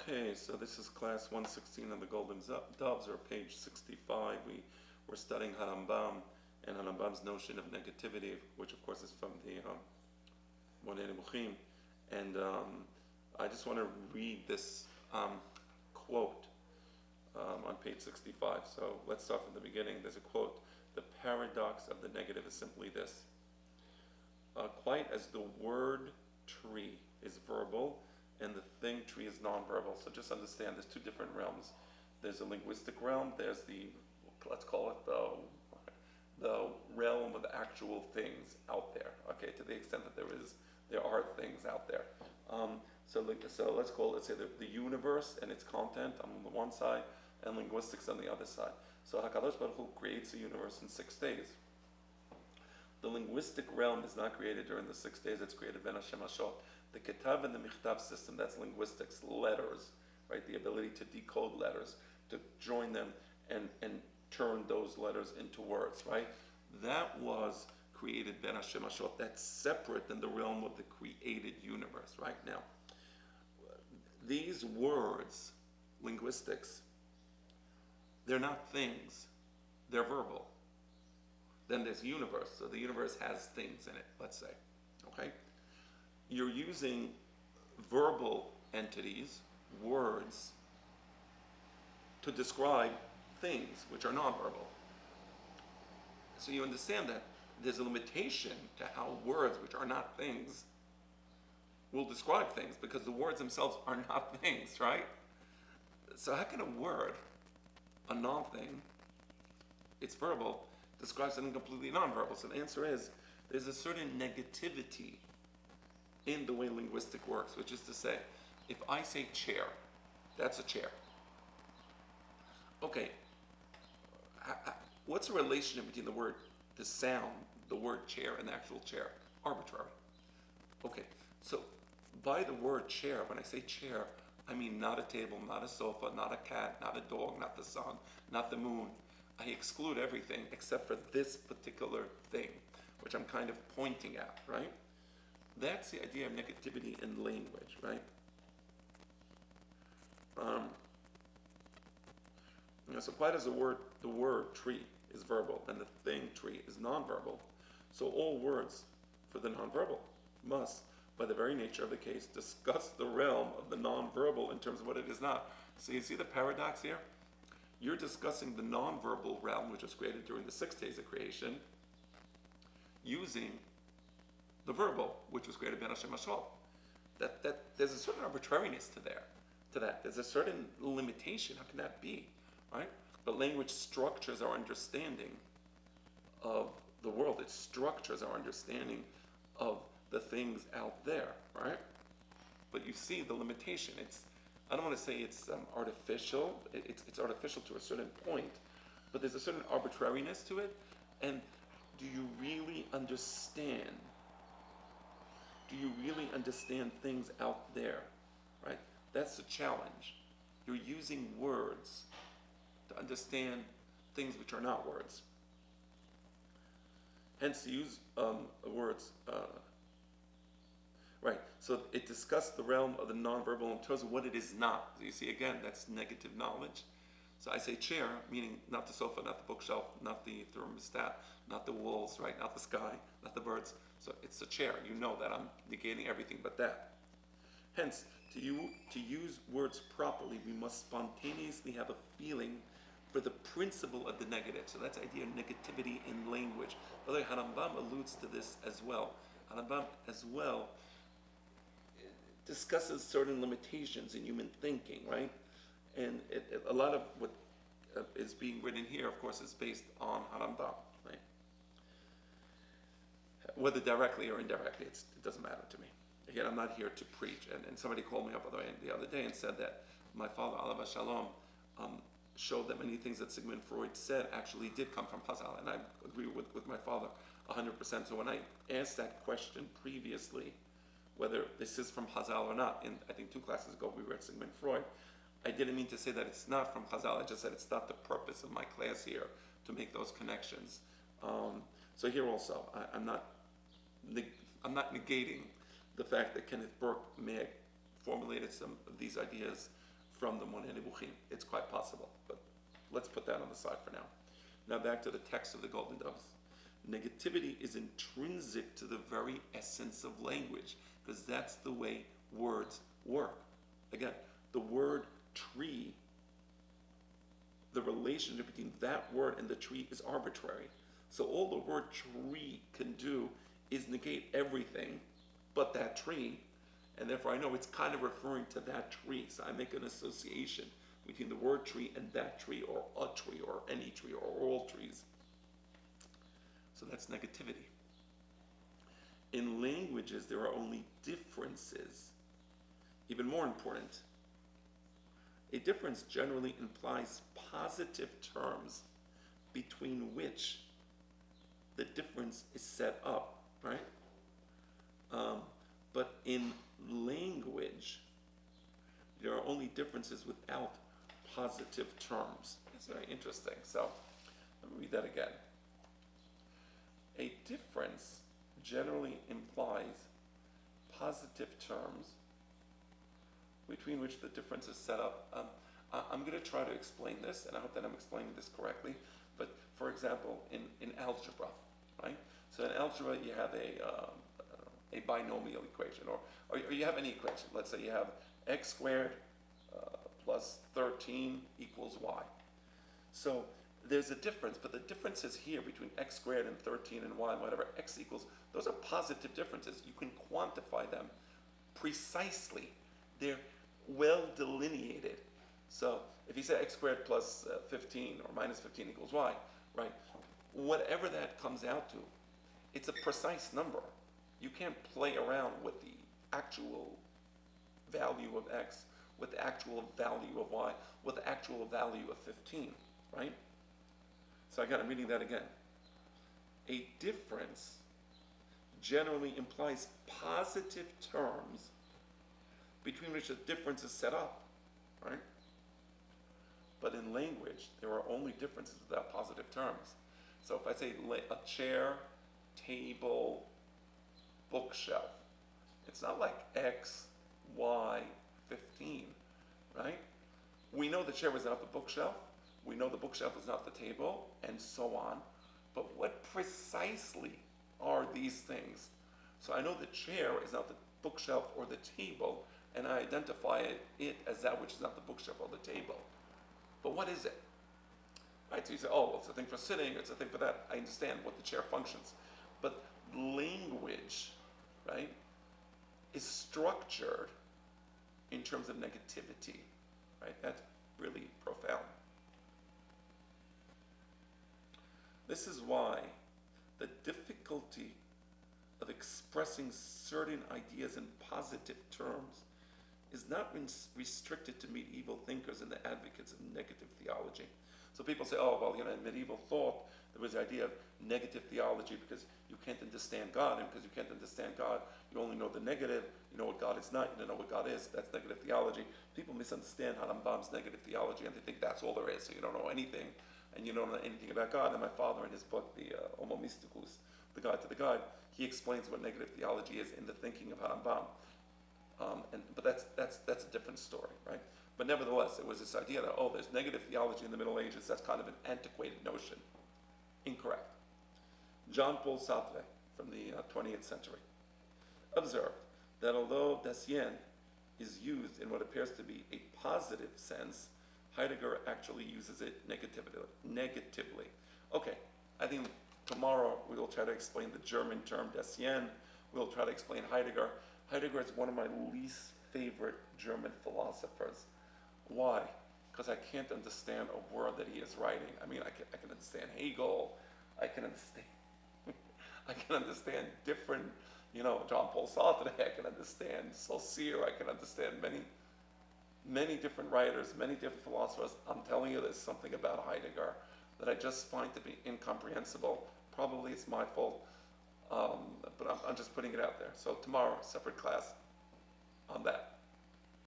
Okay, so this is class 116 of the Golden Doves, or page 65. We're studying Harambam and Harambam's notion of negativity, which of course is from the Monei Nebuchim. And I just want to read this quote on page 65. So let's start from the beginning. There's a quote: "The paradox of the negative is simply this. Quite as the word tree is verbal and the thing tree is nonverbal." So just understand there's two different realms. There's a linguistic realm, there's let's call it the realm of actual things out there, okay, to the extent that there are things out there. So let's say the universe and its content on the one side and linguistics on the other side. So HaKadosh Baruch Hu creates the universe in 6 days. The linguistic realm is not created during the 6 days, it's created Ben Hashem Hashot. The Ketav and the Michtav system, that's linguistics, letters, right? The ability to decode letters, to join them and turn those letters into words, right? That was created Ben Hashem Hashot. That's separate than the realm of the created universe, right? Now, these words, linguistics, they're not things, they're verbal. Then there's universe, so the universe has things in it, let's say, okay? You're using verbal entities, words, to describe things which are nonverbal. So you understand that there's a limitation to how words, which are not things, will describe things, because the words themselves are not things, right? So how can a word, a non-thing, it's verbal, describe something completely nonverbal? So the answer is, there's a certain negativity in the way linguistic works, which is to say, if I say chair, that's a chair. Okay, what's the relationship between the sound, the word chair, and the actual chair? Arbitrary. Okay, so by the word chair, when I say chair, I mean not a table, not a sofa, not a cat, not a dog, not the sun, not the moon. I exclude everything except for this particular thing, which I'm kind of pointing at, right? That's the idea of negativity in language, right? So quite as the word tree is verbal and the thing tree is nonverbal, so all words for the nonverbal must, by the very nature of the case, discuss the realm of the nonverbal in terms of what it is not. So you see the paradox here? You're discussing the nonverbal realm, which was created during the 6 days of creation, using the verbal, which was created by Hashem Hashot. That there's a certain arbitrariness to that. There's a certain limitation. How can that be, right? But language structures our understanding of the world. It structures our understanding of the things out there, right? But you see the limitation. I don't want to say it's artificial. It's artificial to a certain point, but there's a certain arbitrariness to it. And do you really understand? Do you really understand things out there, right? That's the challenge. You're using words to understand things which are not words. Hence, to use words, right? So it discussed the realm of the nonverbal in terms of what it is not. So you see, again, that's negative knowledge. So I say chair, meaning not the sofa, not the bookshelf, not the thermostat, not the walls, right? Not the sky, not the birds. So it's the chair. You know that I'm negating everything but that. Hence, to use words properly, we must spontaneously have a feeling for the principle of the negative. So that's the idea of negativity in language. By the way, Harambam alludes to this as well. Harambam as well discusses certain limitations in human thinking, right? And a lot of what is being written here, of course, is based on Harambam, right? Whether directly or indirectly, it doesn't matter to me. Again, I'm not here to preach. And somebody called me up the other day and said that my father, Alav Shalom, showed that many things that Sigmund Freud said actually did come from Chazal. And I agree with my father 100%. So when I asked that question previously, whether this is from Chazal or not, and I think 2 classes ago we read Sigmund Freud, I didn't mean to say that it's not from Chazal. I just said it's not the purpose of my class here to make those connections. So here also, I'm not negating the fact that Kenneth Burke may have formulated some of these ideas from the Moneh Nebuchim. It's quite possible, but let's put that on the side for now. Now back to the text of the Golden Doves. Negativity is intrinsic to the very essence of language, because that's the way words work. Again, the word tree, the relationship between that word and the tree is arbitrary. So all the word tree can do is negate everything but that tree, and therefore I know it's kind of referring to that tree. So I make an association between the word tree and that tree, or a tree, or any tree, or all trees. So that's negativity. In languages, there are only differences. Even more important, a difference generally implies positive terms between which the difference is set up, right? But in language, there are only differences without positive terms. It's very interesting. So let me read that again. A difference generally implies positive terms between which the difference is set up. I'm going to try to explain this, and I hope that I'm explaining this correctly. But for example, in algebra, right? So in algebra, you have a binomial equation, or you have any equation. Let's say you have x squared plus 13 equals y. So there's a difference, but the differences here between x squared and 13 and y, whatever x equals, those are positive differences. You can quantify them precisely. They're well delineated. So if you say x squared plus 15 or minus 15 equals y, right? Whatever that comes out to, it's a precise number. You can't play around with the actual value of x, with the actual value of y, with the actual value of 15, right? So again, I'm reading that again. A difference generally implies positive terms between which the difference is set up, right? But in language, there are only differences without positive terms. So if I say a chair, table, bookshelf, it's not like x, y, 15, right? We know the chair is not the bookshelf. We know the bookshelf is not the table, and so on. But what precisely are these things? So I know the chair is not the bookshelf or the table, and I identify it as that which is not the bookshelf or the table. But what is it? Right? So you say, oh, well, it's a thing for sitting, it's a thing for that. I understand what the chair functions. But language, right, is structured in terms of negativity, right? That's really profound. This is why the difficulty of expressing certain ideas in positive terms is not restricted to medieval thinkers and the advocates of negative theology. So people say, oh, well, in medieval thought, there was the idea of negative theology because you can't understand God, and because you can't understand God, you only know the negative, you know what God is not, you don't know what God is, that's negative theology. People misunderstand Harambam's negative theology, and they think that's all there is, so you don't know anything, and you don't know anything about God. And my father, in his book, the Homo Mysticus, The Guide to the God, he explains what negative theology is in the thinking of Harambam. But that's a different story, right? But nevertheless, it was this idea that, oh, there's negative theology in the Middle Ages. That's kind of an antiquated notion. Incorrect. John Paul Sartre, from the 20th century, observed that although Dasein is used in what appears to be a positive sense, Heidegger actually uses it negatively. Okay, I think tomorrow we will try to explain the German term Dasein. We'll try to explain Heidegger. Heidegger is one of my least favorite German philosophers. Why? Because I can't understand a word that he is writing. I mean, I can understand Hegel. I can understand different, John Paul Sartre. I can understand Saussure. I can understand many different writers, many different philosophers. I'm telling you, there's something about Heidegger that I just find to be incomprehensible. Probably it's my fault. But I'm just putting it out there. So tomorrow, separate class on that.